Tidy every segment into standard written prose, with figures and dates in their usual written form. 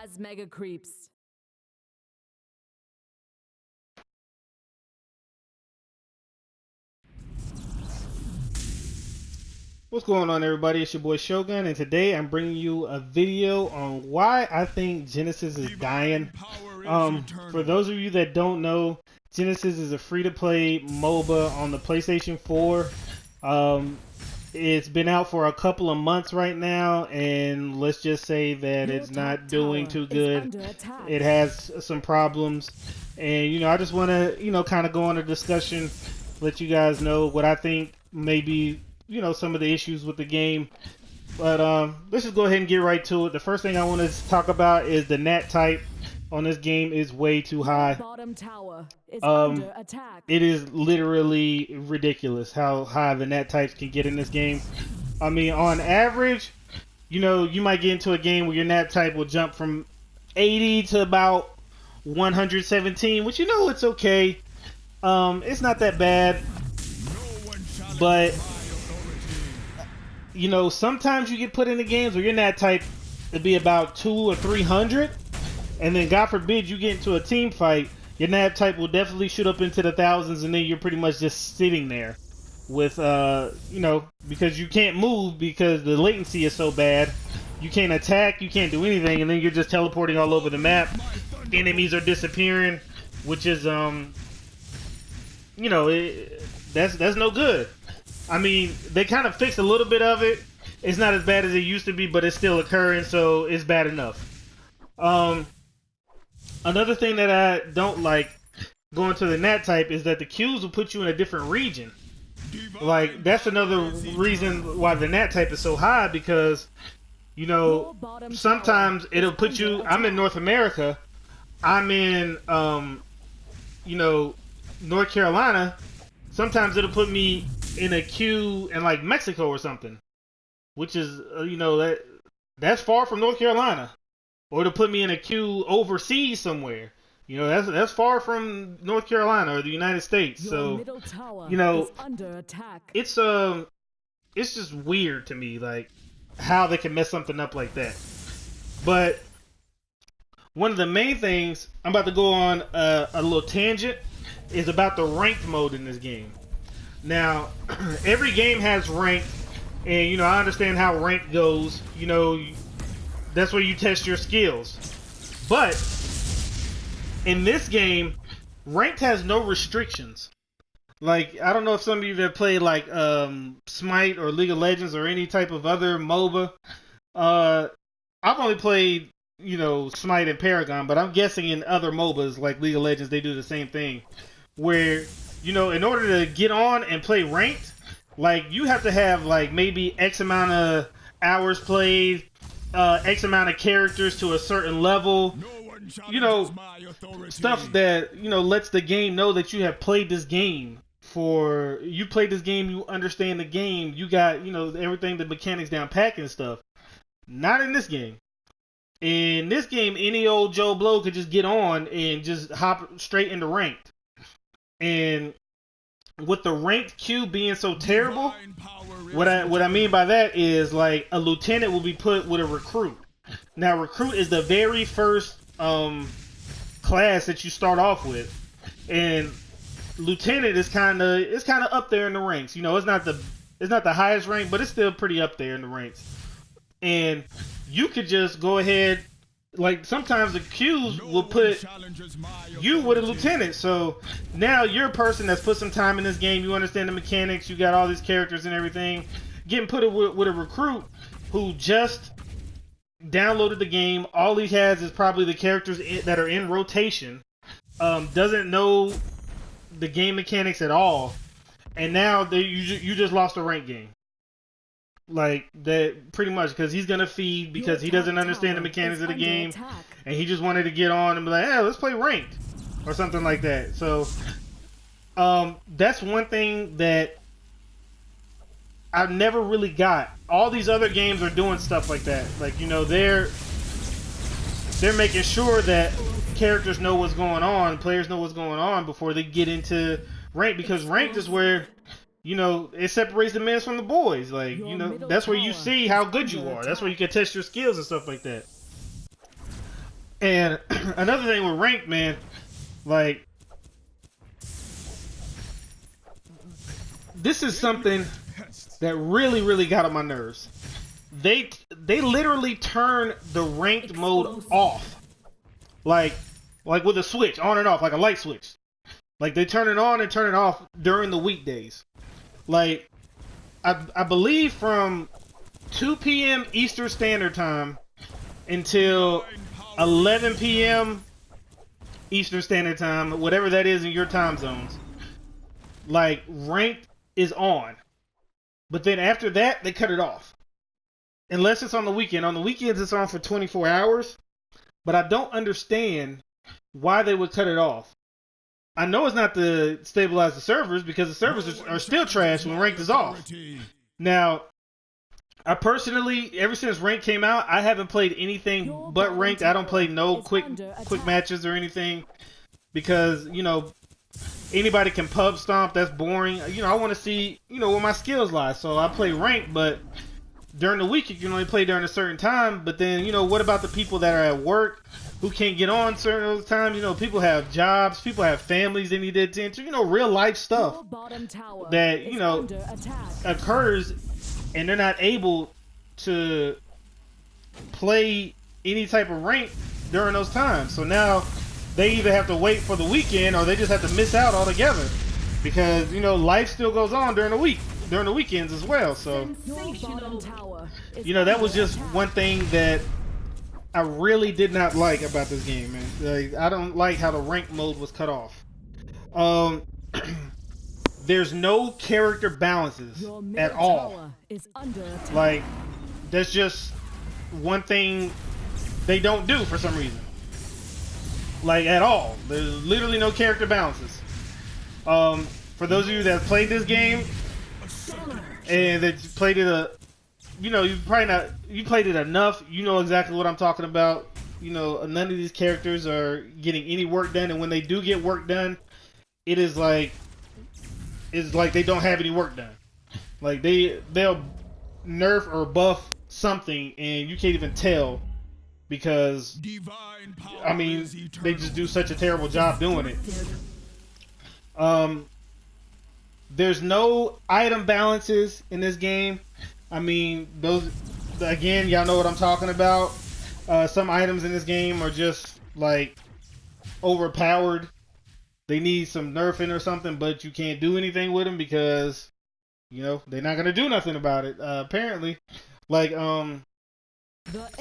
has mega creeps. What's going on, everybody? It's your boy Shogun, and today I'm bringing you a video on why I think Genesis is dying. For those of you that don't know, Genesis is a free-to-play MOBA on the PlayStation 4. It's been out for a couple of months right now, and let's just say that it's not doing too good. It has some problems, and I just want to kind of go on a discussion, let you guys know what I think maybe some of the issues with the game. But let's just go ahead and get right to it. The first thing I want to talk about is the nat type on this game is way too high. Bottom tower is under attack. It is literally ridiculous how high the nat types can get in this game. I mean, on average, you might get into a game where your nat type will jump from 80 to about 117, which it's okay. It's not that bad, but sometimes you get put into games where your nat type would be about 200 or 300, and then God forbid you get into a team fight, your nat type will definitely shoot up into the thousands, and then you're pretty much just sitting there with because you can't move because the latency is so bad. You can't attack, you can't do anything, and then you're just teleporting all over the map. Enemies are disappearing, which is that's no good. I mean, they kind of fixed a little bit of it. It's not as bad as it used to be, but it's still occurring, so it's bad enough. Another thing that I don't like going to the nat type is that the queues will put you in a different region. Like, that's another reason why the nat type is so high, because, sometimes it'll put you... I'm in North America. I'm in, North Carolina. Sometimes it'll put me in a queue in, like, Mexico or something. Which is, that's far from North Carolina. Or to put me in a queue overseas somewhere. That's far from North Carolina or the United States. So, is under attack. It's just weird to me, like, how they can mess something up like that. But one of the main things, I'm about to go on a little tangent, is about the ranked mode in this game. Now, every game has ranked, and I understand how ranked goes. That's where you test your skills. But in this game, ranked has no restrictions. Like, I don't know if some of you that play like Smite or League of Legends or any type of other MOBA. I've only played, Smite and Paragon, but I'm guessing in other MOBAs like League of Legends they do the same thing. Where, in order to get on and play ranked, like, you have to have like maybe X amount of hours played, X amount of characters to a certain level, stuff that, lets the game know that you have played this game. You played this game, you understand the game, you got, everything, the mechanics down pat and stuff. Not in this game. In this game, any old Joe Blow could just get on and just hop straight into ranked. And with the ranked queue being so terrible, what I mean by that is, like, a lieutenant will be put with a recruit. Now, recruit is the very first class that you start off with, and lieutenant is kind of up there in the ranks. It's not the highest rank, but it's still pretty up there in the ranks. And you could just go ahead. Like, sometimes the queues will put you with a lieutenant. So now you're a person that's put some time in this game. You understand the mechanics. You got all these characters and everything. Getting put with a recruit who just downloaded the game. All he has is probably the characters that are in rotation. Doesn't know the game mechanics at all. And now you just lost a rank game. Like, that, pretty much, because he's gonna feed because he doesn't understand the mechanics of the game, and he just wanted to get on and be like, hey, let's play ranked or something like that. So that's one thing that I've never really got. All these other games are doing stuff like that. Like, they're making sure that characters know what's going on, players know what's going on before they get into ranked, because ranked is where it separates the men from the boys. Like, that's where you see how good you are. That's where you can test your skills and stuff like that. And another thing with ranked, man, like, this is something that really got on my nerves. They literally turn the ranked mode off, like with a switch, on and off, like a light switch. Like they turn it on and turn it off during the weekdays. Like I believe from 2 p.m. Eastern Standard Time until 11 p.m. Eastern Standard Time, whatever that is in your time zones, like ranked is on. But then after that, they cut it off. Unless it's on the weekend. On the weekends, it's on for 24 hours. But I don't understand why they would cut it off. I know it's not to stabilize the servers, because the servers are still trash when ranked is off. Now, I personally, ever since ranked came out, I haven't played anything but ranked. I don't play no quick matches or anything, because, you know, anybody can pub stomp. That's boring. You know, I want to see, you know, where my skills lie. So I play ranked, but during the week you can only play during a certain time. But then, you know, what about the people that are at work who can't get on certain times? You know, people have jobs, people have families they need to attend to. You know, real life stuff that, you know, occurs, and they're not able to play any type of rank during those times. So now they either have to wait for the weekend, or they just have to miss out altogether, because, you know, life still goes on during the week, during the weekends as well. So, you know, that was just one thing that I really did not like about this game, man. Like, I don't like how the rank mode was cut off. There's no character balances at all. Like, that's just one thing they don't do for some reason. Like, at all. There's literally no character balances. For those of you that have played this game and that played it you know, you played it enough, you know exactly what I'm talking about. You know, none of these characters are getting any work done, and when they do get work done, it's like they don't have any work done. Like, they'll nerf or buff something and you can't even tell, because I mean, they just do such a terrible job doing it. There's no item balances in this game. I mean, those, again, y'all know what I'm talking about. Some items in this game are just like overpowered. They need some nerfing or something, but you can't do anything with them because, you know, they're not gonna do nothing about it. Apparently, like some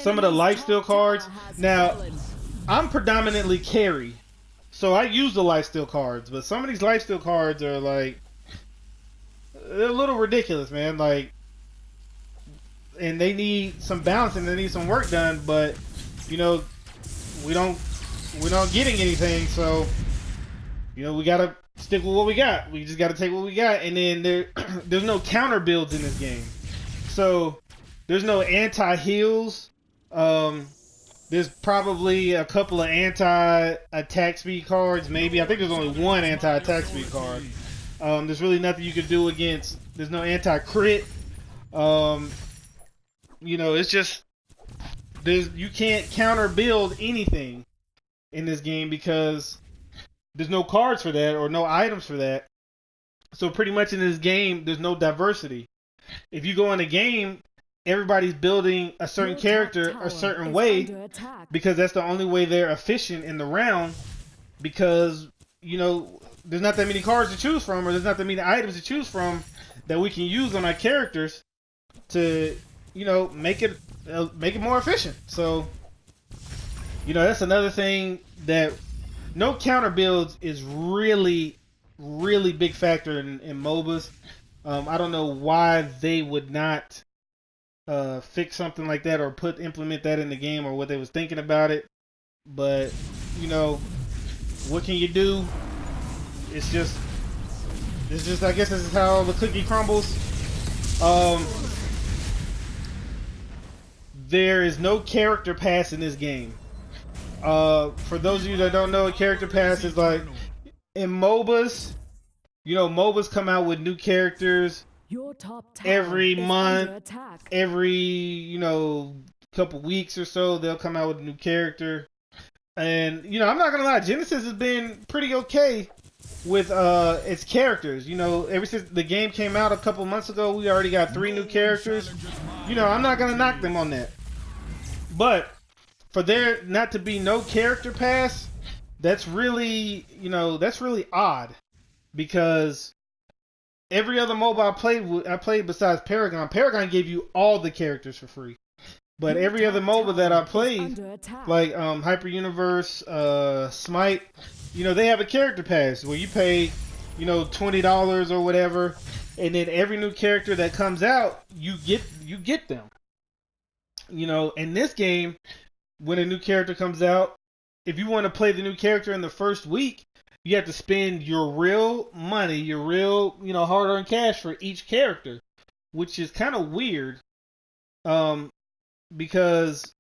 of the lifesteal cards. Now, I'm predominantly carry, so I use the lifesteal cards, but some of these lifesteal cards are like, they're a little ridiculous, man. Like, and they need some balancing, they need some work done, but, you know, we're not getting anything, so, you know, we gotta stick with what we got. We just gotta take what we got, and then there's no counter builds in this game, so there's no anti-heals. There's probably a couple of anti-attack speed cards, maybe. I think there's only one anti-attack speed card. There's really nothing you can do against. There's no anti-crit. You know, it's just, you can't counter build anything in this game because there's no cards for that or no items for that. So pretty much in this game, there's no diversity. If you go in a game, everybody's building a certain character a certain way because that's the only way they're efficient in the round, because, you know, there's not that many cards to choose from, or there's not that many items to choose from that we can use on our characters to, you know, make it more efficient. So, you know, that's another thing, that no counter builds is really big factor in MOBAs. I don't know why they would not fix something like that or implement that in the game, or what they was thinking about it. But, you know, what can you do? It's just I guess this is how the cookie crumbles. There is no character pass in this game. For those of you that don't know, a character pass is like, in MOBAs, you know, MOBAs come out with new characters every month, every, you know, couple weeks or so, they'll come out with a new character. And you know, I'm not gonna lie, Genesis has been pretty okay with its characters. You know, ever since the game came out a couple months ago, we already got 3 new characters. You know, I'm not gonna knock them on that. But for there not to be no character pass, that's really, you know, that's really odd, because every other MOBA I played besides Paragon, Paragon gave you all the characters for free. But every other MOBA that I played, like Hyper Universe, Smite, you know, they have a character pass where you pay, you know, $20 or whatever, and then every new character that comes out, you get them. You know, in this game, when a new character comes out, if you want to play the new character in the first week, you have to spend your real money, your real, you know, hard-earned cash for each character, which is kind of weird. Because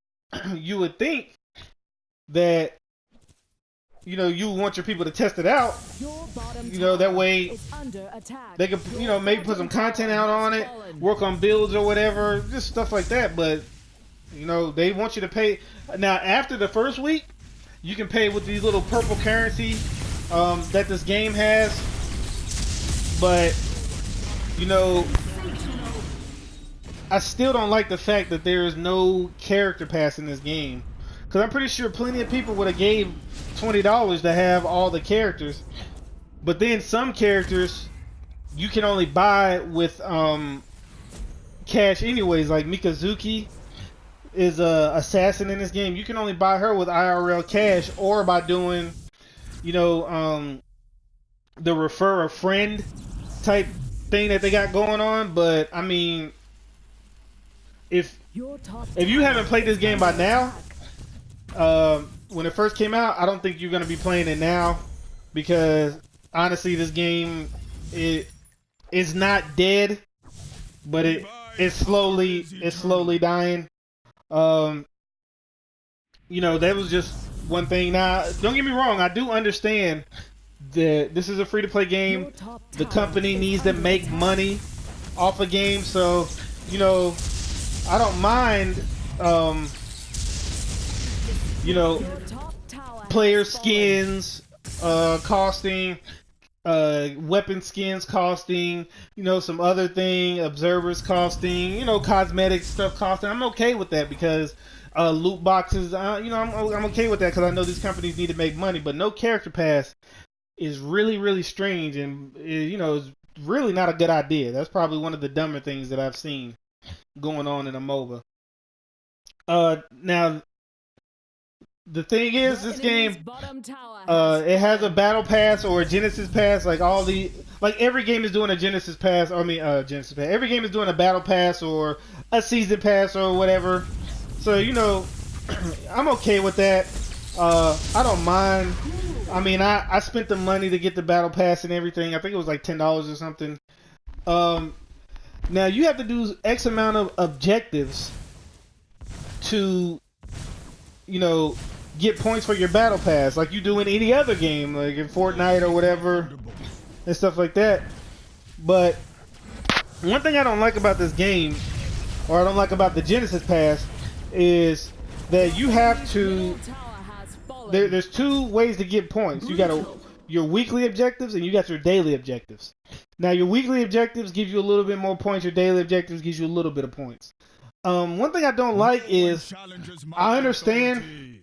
you would think that, you know, you want your people to test it out, you know, that way they could, you know, maybe put some content out on it, work on builds or whatever, just stuff like that. But, you know, they want you to pay. Now, after the first week, you can pay with these little purple currency that this game has. But, you know, I still don't like the fact that there is no character pass in this game, because I'm pretty sure plenty of people would have gave $20 to have all the characters. But then some characters you can only buy with cash anyways. Like Mikazuki is a assassin in this game. You can only buy her with IRL cash, or by doing, you know, the refer a friend type thing that they got going on. But I mean, if you haven't played this game by now, when it first came out, I don't think you're going to be playing it now, because honestly, this game is not dead, but it's slowly dying. You know, that was just one thing. Now, don't get me wrong, I do understand that this is a free-to-play game. The company needs to make money off a game, so, you know, I don't mind, you know, player skins costing, weapon skins costing, you know, some other thing, observers costing, you know, cosmetic stuff costing. I'm okay with that, because loot boxes, you know, I'm okay with that, because I know these companies need to make money. But no character pass is really, really strange, and, you know, is really not a good idea. That's probably one of the dumber things that I've seen going on in a MOBA. Now, the thing is, this game, it has a battle pass or a Genesis pass. Like every game is doing a Genesis pass. Genesis pass. Every game is doing a battle pass or a season pass or whatever. So, you know, I'm okay with that. I don't mind. I mean, I spent the money to get the battle pass and everything. I think it was like $10 or something. Now, you have to do X amount of objectives to, you know, get points for your battle pass, like you do in any other game, like in Fortnite or whatever, and stuff like that. But one thing I don't like about this game, or I don't like about the Genesis pass, is that you have to, there's 2 ways to get points. You got your weekly objectives, and you got your daily objectives. Now, your weekly objectives give you a little bit more points. Your daily objectives gives you a little bit of points. One thing I don't like is, I understand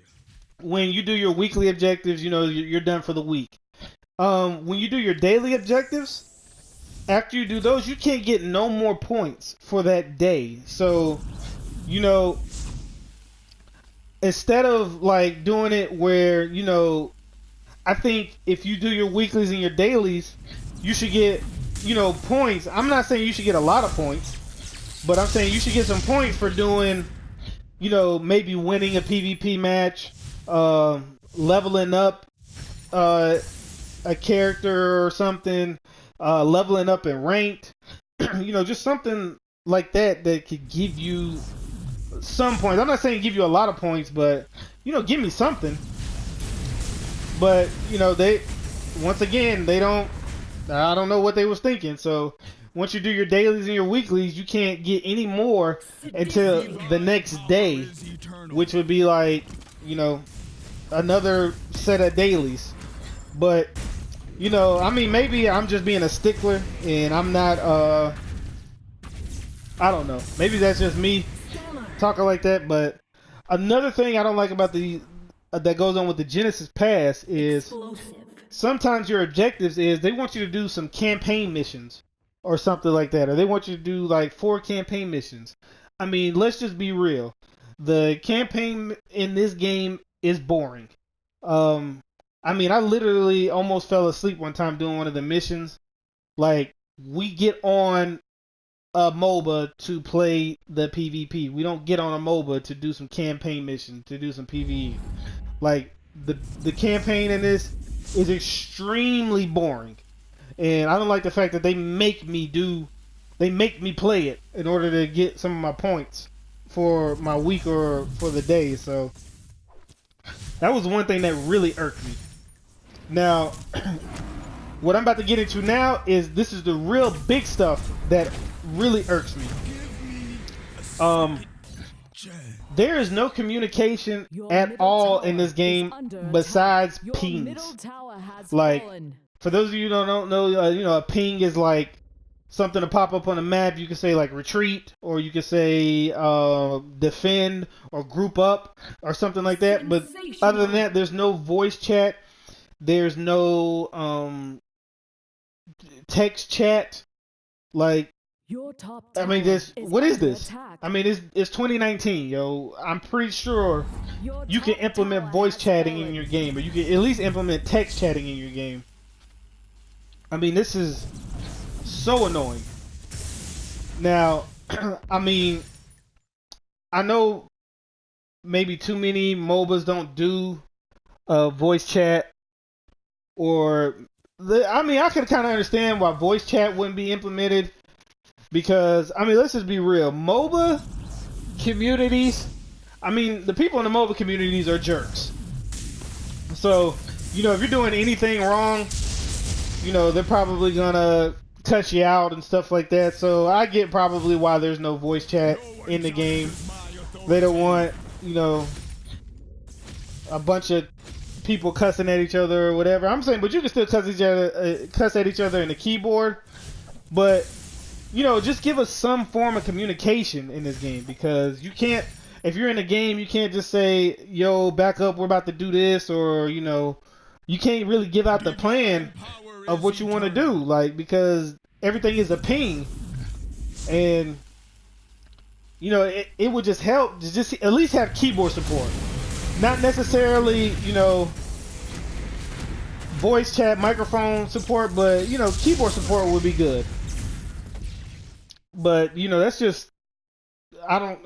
when you do your weekly objectives, you know, you're done for the week. When you do your daily objectives, after you do those, you can't get no more points for that day. So, you know, instead of like doing it where, you know, I think if you do your weeklies and your dailies, you should get, you know, points. I'm not saying you should get a lot of points, but I'm saying you should get some points for doing, you know, maybe winning a PvP match, leveling up a character or something, leveling up in ranked, you know, just something like that that could give you some points. I'm not saying give you a lot of points, but, you know, give me something. But, you know, once again, I don't know what they was thinking. So once you do your dailies and your weeklies, you can't get any more until the next day, which would be like, you know, another set of dailies. But you know, I mean, maybe I'm just being a stickler, and I'm not. I don't know. Maybe that's just me talking like that. But another thing I don't like about the that goes on with the Genesis Pass is sometimes your objectives is they want you to do some campaign missions or something like that, or they want you to do like 4 campaign missions. I mean, let's just be real. The campaign in this game is boring. I mean, I literally almost fell asleep one time doing one of the missions. Like, we get on a MOBA to play the PvP. We don't get on a MOBA to do some campaign mission, to do some PvE. Like, the campaign in this is extremely boring. And I don't like the fact that they make me play it in order to get some of my points for my week or for the day. So that was one thing that really irked me. Now, what I'm about to get into now is this is the real big stuff that really irks me. There is no communication at all in this game besides pings. Like, for those of you who don't know, you know, a ping is like something to pop up on a map. You can say like retreat, or you can say defend, or group up, or something like that. But other than that, there's no voice chat. There's no text chat. Like, I mean, what is this? I mean, it's 2019, yo. I'm pretty sure you can implement voice chatting in your game, or you can at least implement text chatting in your game. I mean, this is so annoying. Now, I mean, I know maybe too many MOBAs don't do voice chat, or I mean, I could kind of understand why voice chat wouldn't be implemented, because I mean, let's just be real. MOBA communities, I mean, the people in the MOBA communities are jerks. So, you know, if you're doing anything wrong, you know, they're probably gonna cut you out and stuff like that. So I get probably why there's no voice chat in the game. They don't want, you know, a bunch of people cussing at each other or whatever. I'm saying, but you can still cuss at each other in the keyboard. But, you know, just give us some form of communication in this game, because you can't, if you're in a game, you can't just say, yo, back up, we're about to do this, or, you know, you can't really give out the plan of what you want to do, like, because everything is a ping. And, you know, it would just help to just at least have keyboard support. Not necessarily, you know, voice chat, microphone support, but, you know, keyboard support would be good. But, you know, that's just, I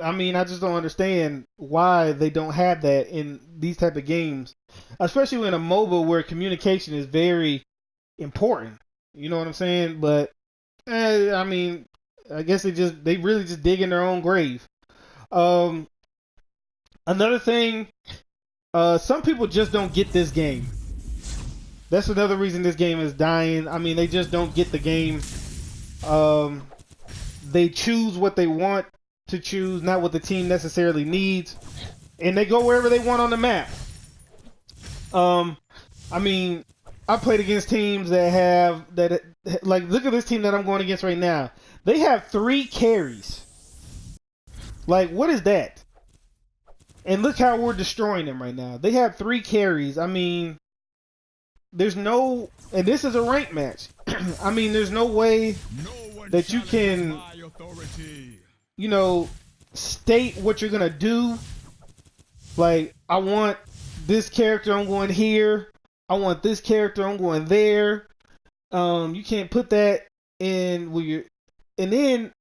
just don't understand why they don't have that in these type of games, especially in a MOBA where communication is very important. You know what I'm saying? But, I mean, I guess they really just dig in their own grave. Another thing, some people just don't get this game. That's another reason this game is dying. I mean, they just don't get the game. They choose what they want to choose, not what the team necessarily needs, and they go wherever they want on the map. I mean, I played against teams that like, look at this team that I'm going against right now. They have 3 carries. Like, what is that? And look how we're destroying them right now. They have 3 carries. I mean, there's no, and this is a rank match. I mean, there's no way that you can, you know, state what you're gonna do. Like, I want this character, I'm going here. I want this character, I'm going there. You can't put that in where you're, and then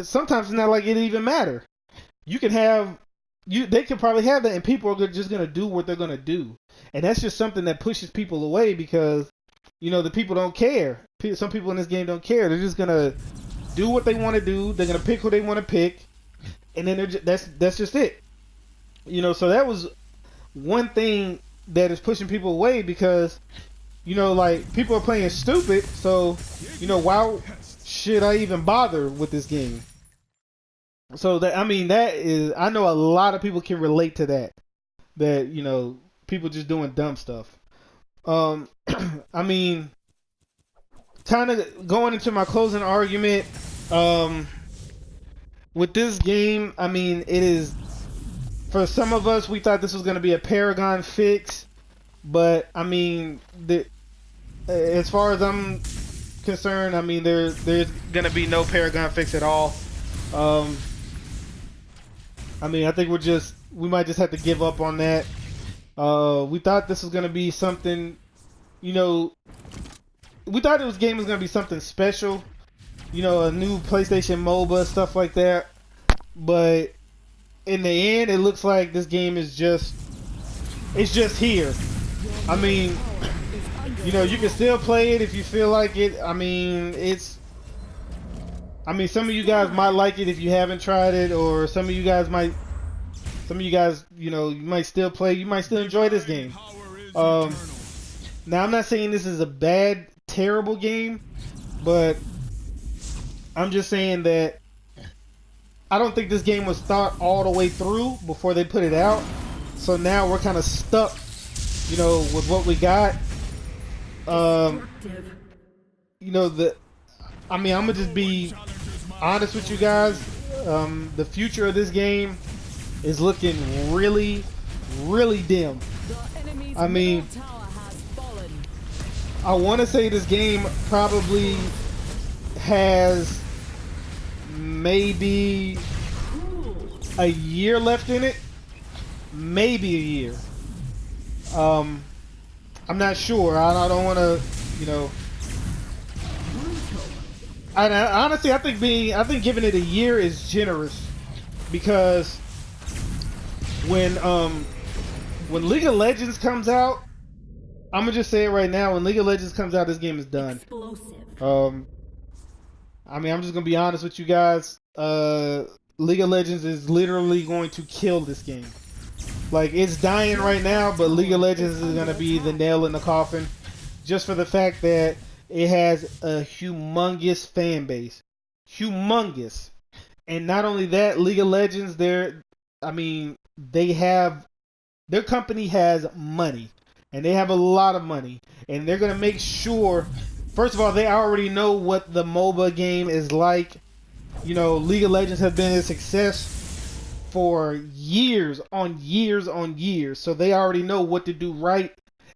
sometimes it's not like it even matter. You can have, they could probably have that, and people are just gonna do what they're gonna do, and that's just something that pushes people away, because, you know, the people don't care. Some people in this game don't care. They're just gonna do what they want to do. They're gonna pick who they want to pick, and then that's just it. You know, so that was one thing that is pushing people away, because, you know, like, people are playing stupid. So, you know, why should I even bother with this game? So that, I mean, that is, I know a lot of people can relate to that. That, you know, people just doing dumb stuff. I mean, kind of going into my closing argument, with this game, I mean, it is, for some of us, we thought this was going to be a Paragon fix, but I mean, as far as I'm concerned, I mean, there's going to be no Paragon fix at all. I mean, I think we might just have to give up on that. We thought this was going to be something, you know, we thought this game was going to be something special, you know, a new PlayStation MOBA, stuff like that. But in the end, it looks like this game is it's just here. I mean, you know, you can still play it if you feel like it. I mean, some of you guys might like it if you haven't tried it, or some of you guys, you know, you might still play, you might still enjoy this game. Now, I'm not saying this is a bad, terrible game, but I'm just saying that I don't think this game was thought all the way through before they put it out. So now we're kind of stuck, you know, with what we got. You know, I mean, I'm gonna just be honest with you guys. The future of this game is looking really, really dim. I mean, I want to say this game probably has maybe a year left in it. Maybe a year. I'm not sure. I don't want to, you know. Honestly, I think giving it a year is generous, because when League of Legends comes out, I'm gonna just say it right now. When League of Legends comes out, this game is done. I mean, I'm just gonna be honest with you guys. League of Legends is literally going to kill this game. Like, it's dying right now, but League of Legends is gonna be the nail in the coffin, just for the fact that it has a humongous fan base. Humongous. And not only that, League of Legends, their company has money. And they have a lot of money. And they're going to make sure, first of all, they already know what the MOBA game is like. You know, League of Legends has been a success for years on years on years. So they already know what to do right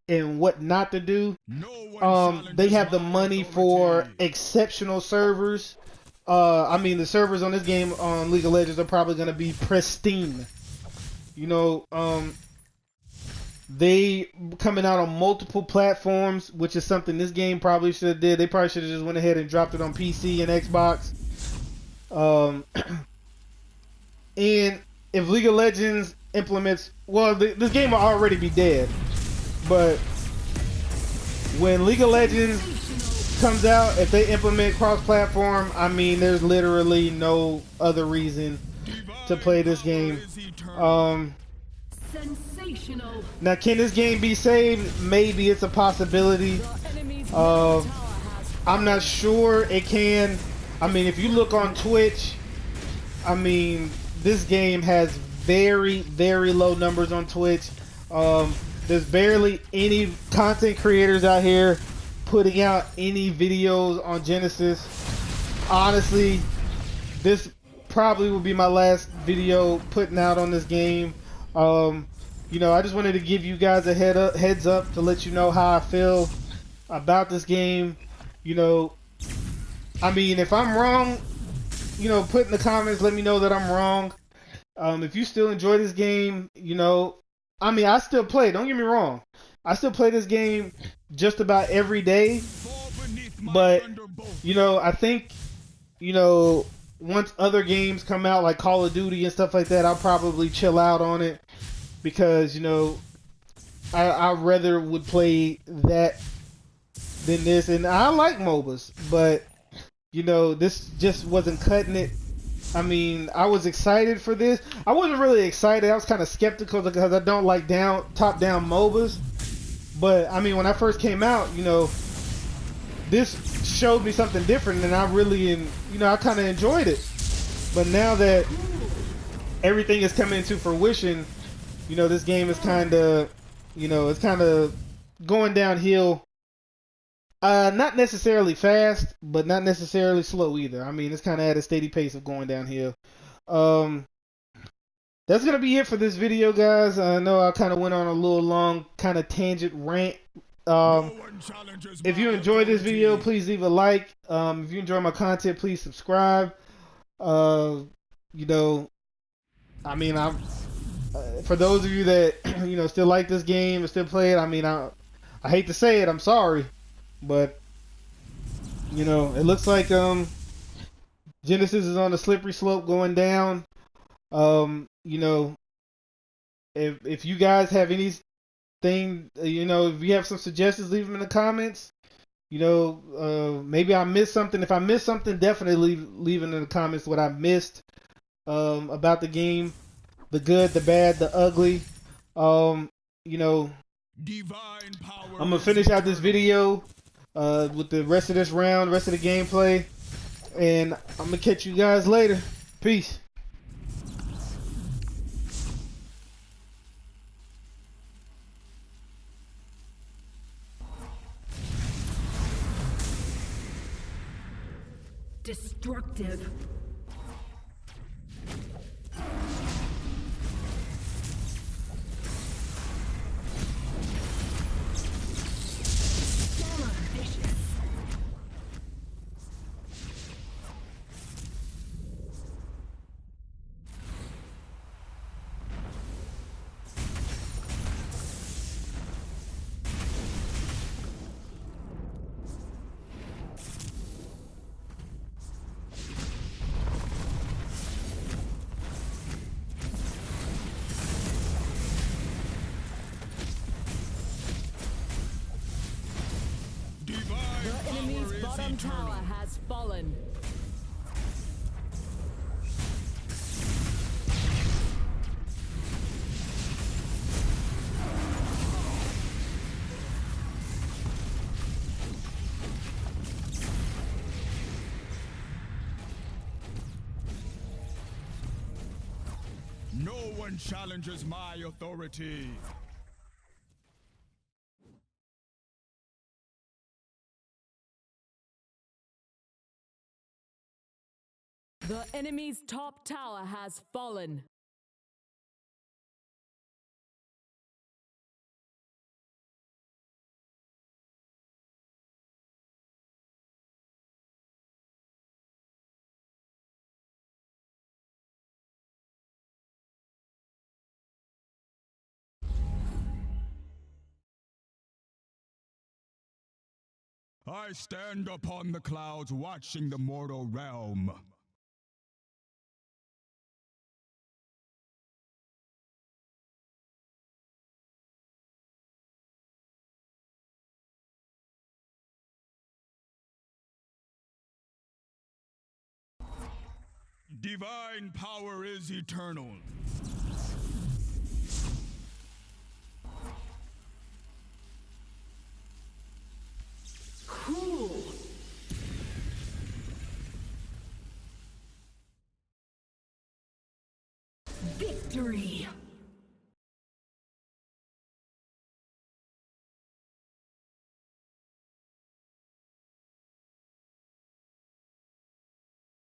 and what not to do. They have the money for exceptional servers. I mean, the servers on this game on League of Legends are probably going to be pristine. You know, they coming out on multiple platforms, which is something this game probably should have did. They probably should have just went ahead and dropped it on PC and Xbox. And if League of Legends implements, well, this game will already be dead. But when League of Legends comes out, if they implement cross-platform, I mean, there's literally no other reason to play this game. Now, can this game be saved? Maybe it's a possibility. I'm not sure it can. I mean, if you look on Twitch, I mean, this game has very, very low numbers on Twitch. There's barely any content creators out here putting out any videos on Genesis. Honestly, this probably will be my last video putting out on this game. You know, I just wanted to give you guys a heads up to let you know how I feel about this game. You know, I mean, if I'm wrong, you know, put in the comments, let me know that I'm wrong. If you still enjoy this game, you know, I mean, I still play, don't get me wrong. I still play this game just about every day. But, you know, I think, you know, once other games come out, like Call of Duty and stuff like that, I'll probably chill out on it. Because, you know, I rather would play that than this. And I like MOBAs, but, you know, this just wasn't cutting it. I mean, I was excited for this. I wasn't really excited. I was kind of skeptical because I don't like top-down MOBAs. But, I mean, when I first came out, you know, this showed me something different, and I really, you know, I kind of enjoyed it. But now that everything is coming into fruition, you know, this game is kind of, You know, it's kind of going downhill. Not necessarily fast, but not necessarily slow either. I mean, it's kind of at a steady pace of going downhill. That's gonna be it for this video, guys. I know I kind of went on a little long kind of tangent rant. If you enjoyed this video, please leave a like. If you enjoy my content, please subscribe. You know, I mean, I'm for those of you that still like this game and still play it. I mean, I hate to say it, I'm sorry, but it looks like Genesis is on a slippery slope going down. If you guys have anything, if you have some suggestions, leave them in the comments. Maybe I missed something. If I missed something, definitely leave it in the comments what I missed about the game, the good, the bad, the ugly. I'm gonna finish out this video with the rest of this round, rest of the gameplay, and I'm gonna catch you guys later. Peace. Destructive. The enemy's bottom tower has fallen. No one challenges my authority. The enemy's top tower has fallen. I stand upon the clouds watching the mortal realm. Divine power is eternal. Cool. Victory.